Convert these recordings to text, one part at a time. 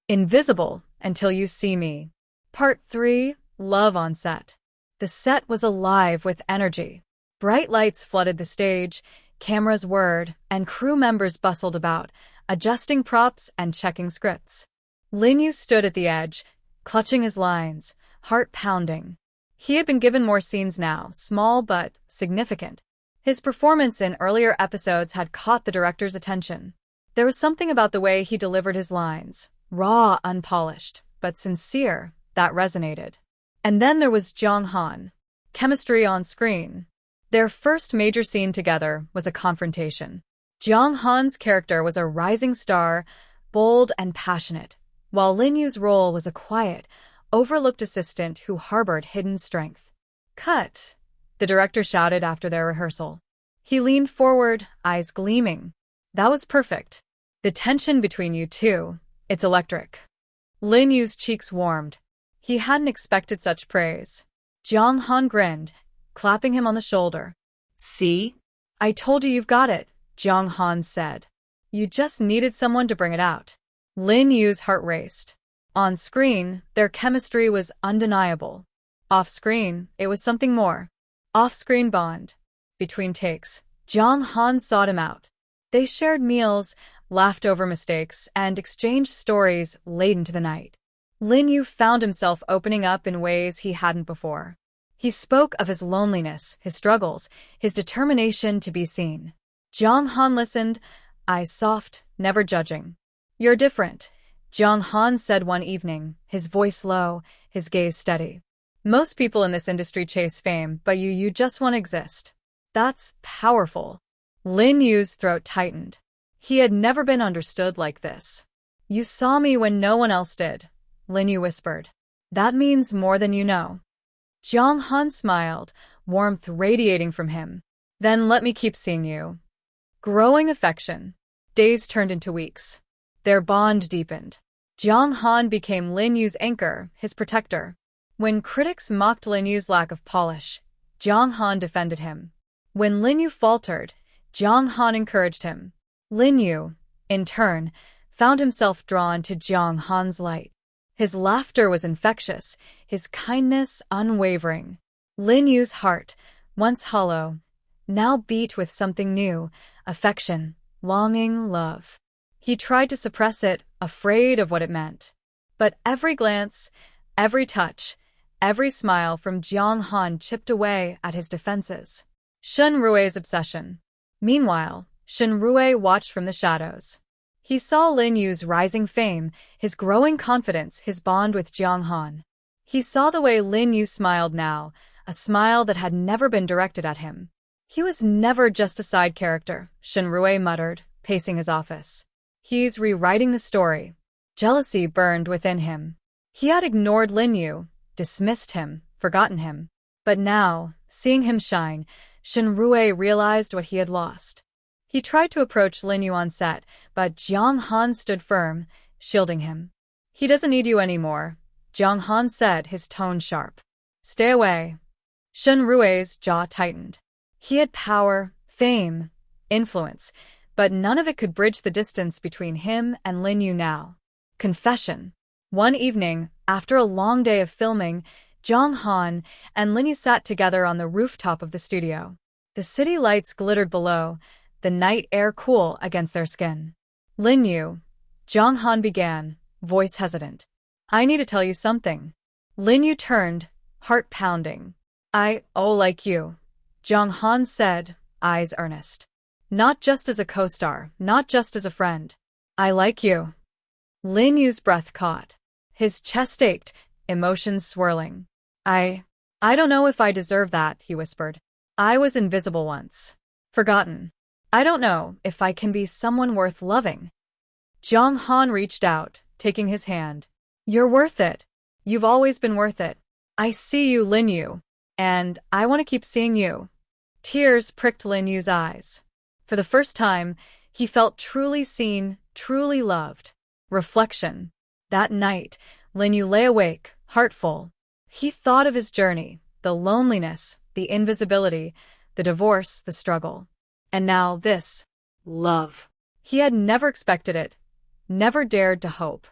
Invisible Until You See Me. Part 3, Love on Set. The set was alive with energy. Bright lights flooded the stage, cameras whirred, and crew members bustled about, adjusting props and checking scripts. Lin Yue stood at the edge, clutching his lines, heart pounding. He had been given more scenes now, small but significant. His performance in earlier episodes had caught the director's attention. There was something about the way he delivered his lines, raw, unpolished, but sincere, that resonated. And then there was Jong Han. Chemistry on screen. Their first major scene together was a confrontation. Jong Han's character was a rising star, bold and passionate, while Lin Yue's role was a quiet, overlooked assistant who harbored hidden strength. "Cut," the director shouted after their rehearsal. He leaned forward, eyes gleaming. "That was perfect. The tension between you two, it's electric." Lin Yue's cheeks warmed. He hadn't expected such praise. Jong Han grinned, clapping him on the shoulder. "See? I told you you've got it," Jong Han said. "You just needed someone to bring it out." Lin Yue's heart raced. On screen, their chemistry was undeniable. Off-screen, it was something more. Off-screen bond. Between takes, Jong Han sought him out. They shared meals, laughed over mistakes, and exchanged stories late into the night. Lin Yue found himself opening up in ways he hadn't before. He spoke of his loneliness, his struggles, his determination to be seen. Jong Han listened, eyes soft, never judging. "You're different," Jong Han said one evening, his voice low, his gaze steady. "Most people in this industry chase fame, but you just want to exist." That's powerful. Lin Yue's throat tightened. He had never been understood like this. "You saw me when no one else did," Lin Yue whispered. "That means more than you know." Jong Han smiled, warmth radiating from him. "Then let me keep seeing you." Growing affection. Days turned into weeks. Their bond deepened. Jong Han became Lin Yue's anchor, his protector. When critics mocked Lin Yue's lack of polish, Jong Han defended him. When Lin Yue faltered, Jong Han encouraged him. Lin Yue, in turn, found himself drawn to Jong Han's light. His laughter was infectious, his kindness unwavering. Lin Yue's heart, once hollow, now beat with something new, affection, longing, love. He tried to suppress it, afraid of what it meant. But every glance, every touch, every smile from Jong Han chipped away at his defenses. Shen Rue's obsession. Meanwhile, Shen Rue watched from the shadows. He saw Lin Yue's rising fame, his growing confidence, his bond with Jong Han. He saw the way Lin Yue smiled now, a smile that had never been directed at him. "He was never just a side character," Shen Rue muttered, pacing his office. "He's rewriting the story." Jealousy burned within him. He had ignored Lin Yue, dismissed him, forgotten him. But now, seeing him shine, Shen Rue realized what he had lost. He tried to approach Lin Yue on set, but Jong Han stood firm, shielding him. "He doesn't need you anymore," Jong Han said, his tone sharp. "Stay away." Shen Rue's jaw tightened. He had power, fame, influence, but none of it could bridge the distance between him and Lin Yue now. Confession. One evening, after a long day of filming, Jong Han and Lin Yue sat together on the rooftop of the studio. The city lights glittered below, the night air cool against their skin. "Lin Yue," Jong Han began, voice hesitant. "I need to tell you something." Lin Yue turned, heart pounding. "Oh, like you," Jong Han said, eyes earnest. "Not just as a co-star, not just as a friend. I like you." Lin Yue's breath caught. His chest ached, emotions swirling. I don't know if I deserve that," he whispered. "I was invisible once. Forgotten. I don't know if I can be someone worth loving." Jong Han reached out, taking his hand. "You're worth it. You've always been worth it. I see you, Lin Yue. And I want to keep seeing you." Tears pricked Lin Yue's eyes. For the first time, he felt truly seen, truly loved. Reflection. That night, Lin Yue lay awake, heart full. He thought of his journey, the loneliness, the invisibility, the divorce, the struggle. And now this. Love. He had never expected it, never dared to hope.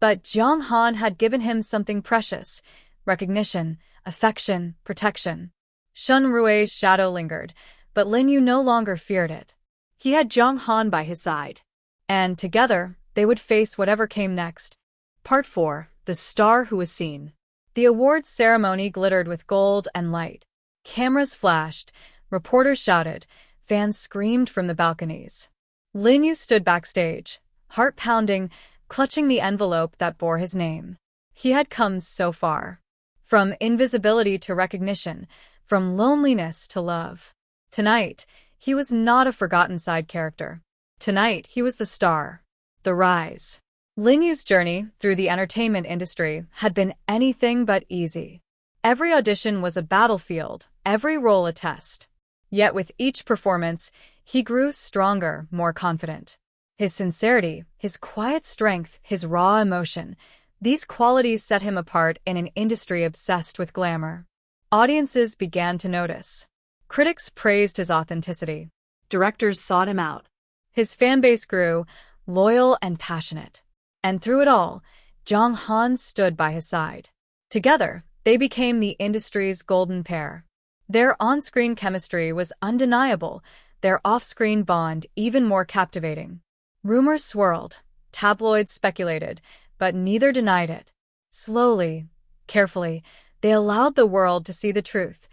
But Jiang Han had given him something precious: recognition, affection, protection. Shen Rui's shadow lingered, but Lin Yue no longer feared it. He had Jiang Han by his side, and together they would face whatever came next. Part 4: The Star Who Was Seen. The awards ceremony glittered with gold and light. Cameras flashed, reporters shouted, fans screamed from the balconies. Lin Yue stood backstage, heart pounding, clutching the envelope that bore his name. He had come so far. From invisibility to recognition, from loneliness to love. Tonight, he was not a forgotten side character. Tonight, he was the star. The rise. Lin Yue's journey through the entertainment industry had been anything but easy. Every audition was a battlefield, every role a test. Yet with each performance, he grew stronger, more confident. His sincerity, his quiet strength, his raw emotion, these qualities set him apart in an industry obsessed with glamour. Audiences began to notice. Critics praised his authenticity. Directors sought him out. His fanbase grew, loyal and passionate. And through it all, Jiang Han stood by his side. Together, they became the industry's golden pair. Their on-screen chemistry was undeniable, their off-screen bond even more captivating. Rumors swirled, tabloids speculated, but neither denied it. Slowly, carefully, they allowed the world to see the truth.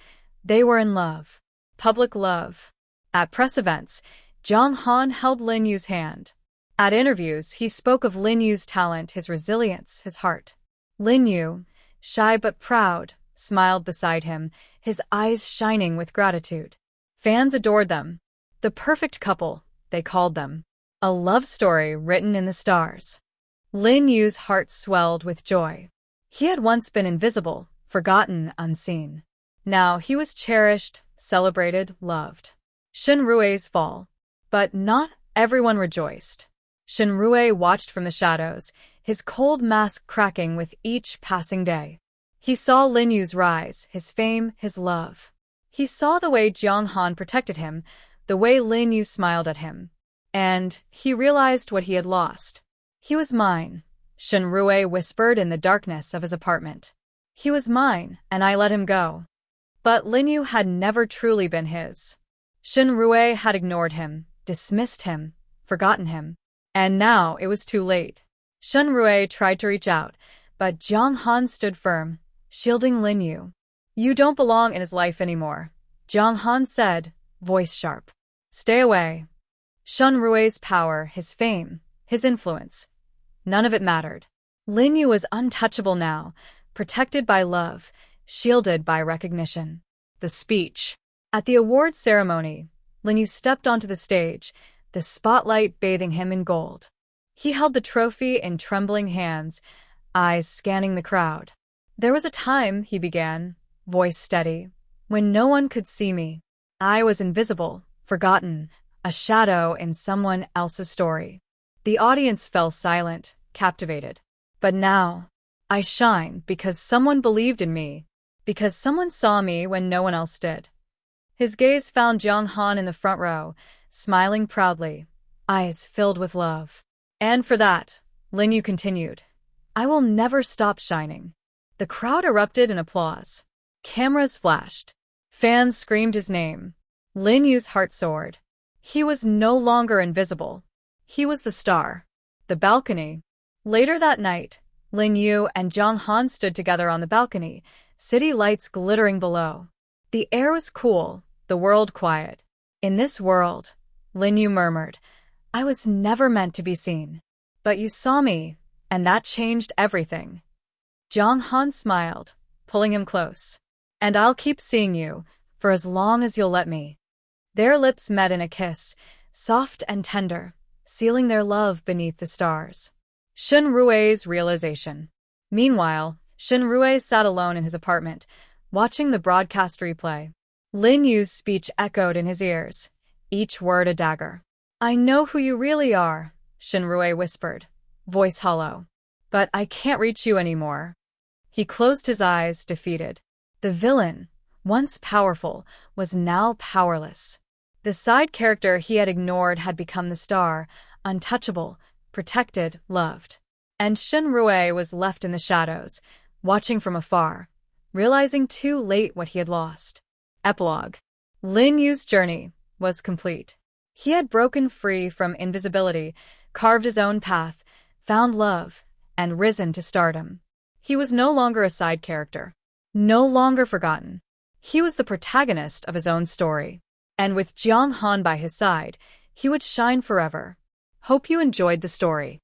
They were in love. Public love. At press events, Jiang Han held Lin Yue's hand. At interviews, he spoke of Lin Yue's talent, his resilience, his heart. Lin Yue, shy but proud, smiled beside him, his eyes shining with gratitude. Fans adored them. The perfect couple, they called them. A love story written in the stars. Lin Yue's heart swelled with joy. He had once been invisible, forgotten, unseen. Now he was cherished, celebrated, loved. Shen Rui's fall. But not everyone rejoiced. Shen Rui watched from the shadows, his cold mask cracking with each passing day. He saw Lin Yue's rise, his fame, his love. He saw the way Jiang Han protected him, the way Lin Yue smiled at him. And he realized what he had lost. He was mine, Shen Rui whispered in the darkness of his apartment. He was mine, and I let him go. But Lin Yue had never truly been his. Shen Rui had ignored him, dismissed him, forgotten him. And now it was too late. Shen Rui tried to reach out, but Jiang Han stood firm, shielding Lin Yue. You don't belong in his life anymore, Jiang Han said, voice sharp. Stay away. Shen Rui's power, his fame, his influence. None of it mattered. Lin Yue was untouchable now, protected by love, shielded by recognition. The speech. At the award ceremony, Lin Yue stepped onto the stage, the spotlight bathing him in gold. He held the trophy in trembling hands, eyes scanning the crowd. There was a time, he began, voice steady, when no one could see me. I was invisible, forgotten, a shadow in someone else's story. The audience fell silent, captivated. But now, I shine because someone believed in me, because someone saw me when no one else did. His gaze found Jiang Han in the front row, smiling proudly, eyes filled with love. And for that, Lin Yue continued, I will never stop shining. The crowd erupted in applause. Cameras flashed. Fans screamed his name. Lin Yue's heart soared. He was no longer invisible. He was the star. The balcony. Later that night, Lin Yue and Jiang Han stood together on the balcony, city lights glittering below. The air was cool, the world quiet. In this world, Lin Yue murmured, I was never meant to be seen. But you saw me, and that changed everything. Jiang Han smiled, pulling him close. And I'll keep seeing you, for as long as you'll let me. Their lips met in a kiss, soft and tender, sealing their love beneath the stars. Shen Rui's realization. Meanwhile, Shen Rui sat alone in his apartment, watching the broadcast replay. Lin Yue's speech echoed in his ears, each word a dagger. I know who you really are, Shen Rui whispered, voice hollow. But I can't reach you anymore. He closed his eyes, defeated. The villain, once powerful, was now powerless. The side character he had ignored had become the star, untouchable, protected, loved. and Shenrui was left in the shadows, watching from afar, realizing too late what he had lost. Epilogue. Lin Yue's journey was complete. He had broken free from invisibility, carved his own path, found love, and risen to stardom. He was no longer a side character, no longer forgotten. He was the protagonist of his own story. And with Jiang Han by his side, he would shine forever. Hope you enjoyed the story.